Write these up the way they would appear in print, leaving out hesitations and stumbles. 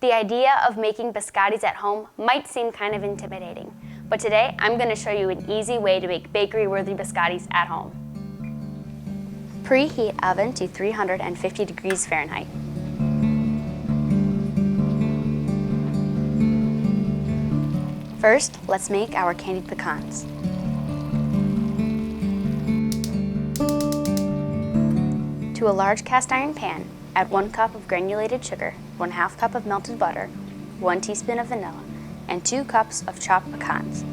The idea of making biscottis at home might seem kind of intimidating, but today I'm going to show you an easy way to make bakery-worthy biscottis at home. Preheat oven to 350 degrees Fahrenheit. First, let's make our candied pecans. To a large cast iron pan, add 1 cup of granulated sugar, 1/2 cup of melted butter, 1 teaspoon of vanilla, and 2 cups of chopped pecans.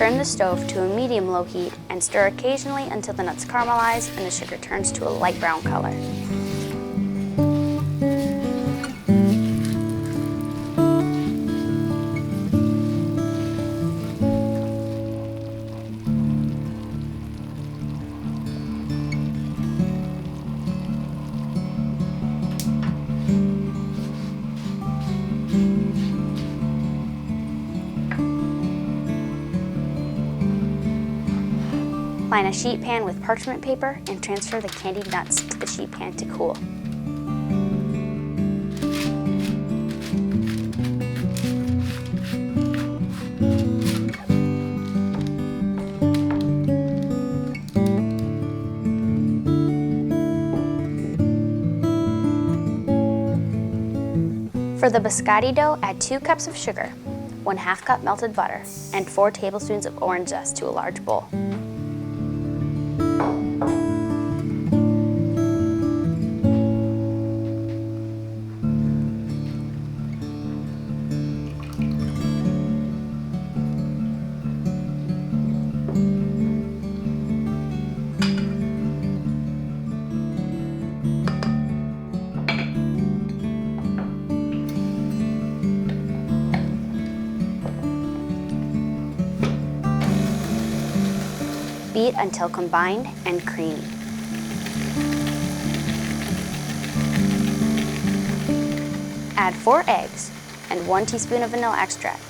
Turn the stove to a medium-low heat and stir occasionally until the nuts caramelize and the sugar turns to a light brown color. Line a sheet pan with parchment paper and transfer the candied nuts to the sheet pan to cool. For the biscotti dough, add 2 cups of sugar, 1/2 cup melted butter, and 4 tablespoons of orange zest to a large bowl. Beat until combined and creamy. Add 4 eggs and 1 teaspoon of vanilla extract.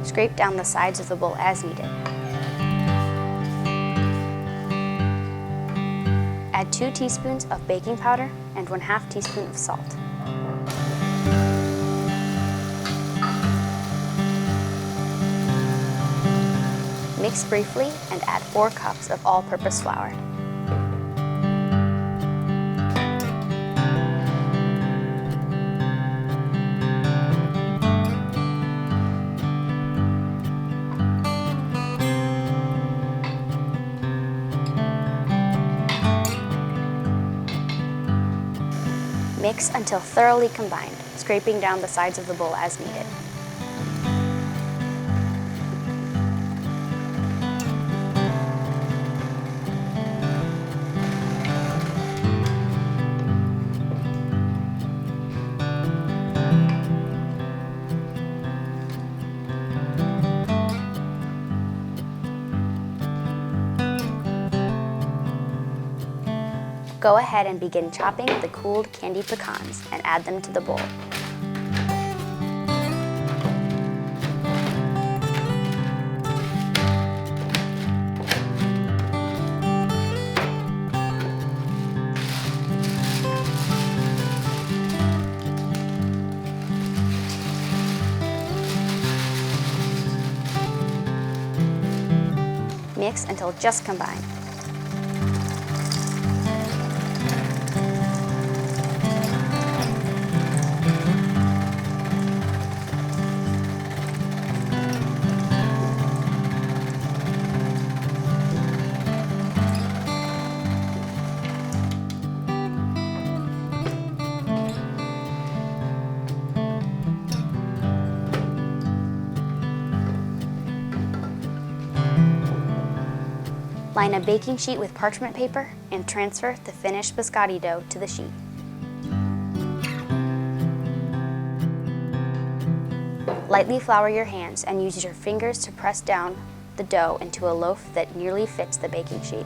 Scrape down the sides of the bowl as needed. Add 2 teaspoons of baking powder and 1/2 teaspoon of salt. Mix briefly and add 4 cups of all-purpose flour. Mix until thoroughly combined, scraping down the sides of the bowl as needed. Go ahead and begin chopping the cooled candied pecans and add them to the bowl. Mix until just combined. Line a baking sheet with parchment paper and transfer the finished biscotti dough to the sheet. Lightly flour your hands and use your fingers to press down the dough into a loaf that nearly fits the baking sheet.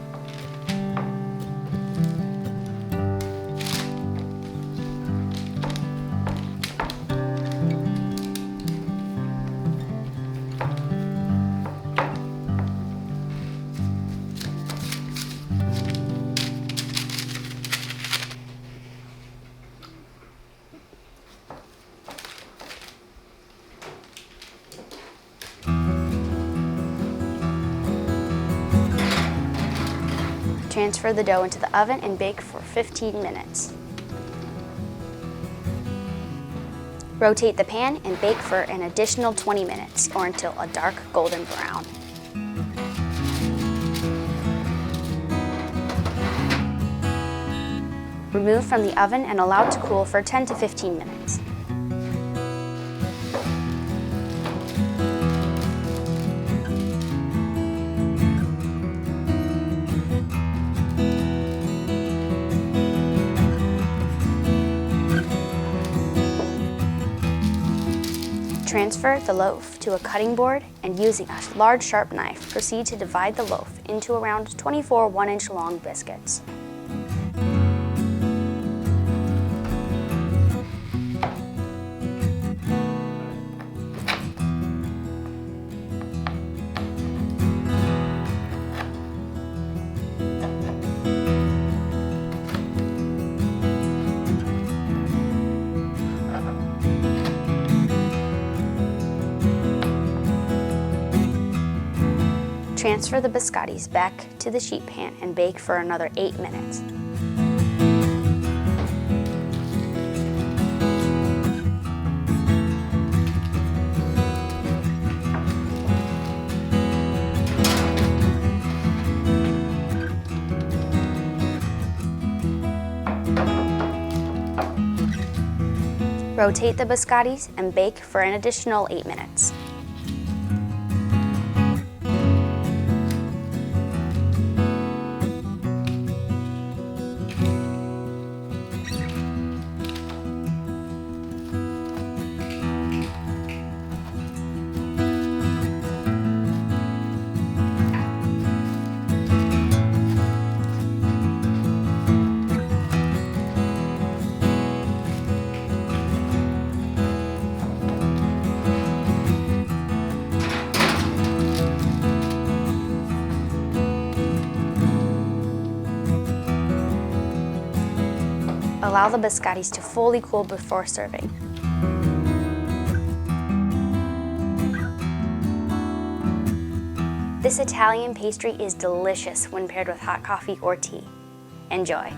Transfer the dough into the oven and bake for 15 minutes. Rotate the pan and bake for an additional 20 minutes or until a dark golden brown. Remove from the oven and allow to cool for 10 to 15 minutes. Transfer the loaf to a cutting board and using a large sharp knife, proceed to divide the loaf into around 24 1-inch long biscuits. Transfer the biscottis back to the sheet pan and bake for another 8 minutes. Rotate the biscottis and bake for an additional 8 minutes. Allow the biscottis to fully cool before serving. This Italian pastry is delicious when paired with hot coffee or tea. Enjoy!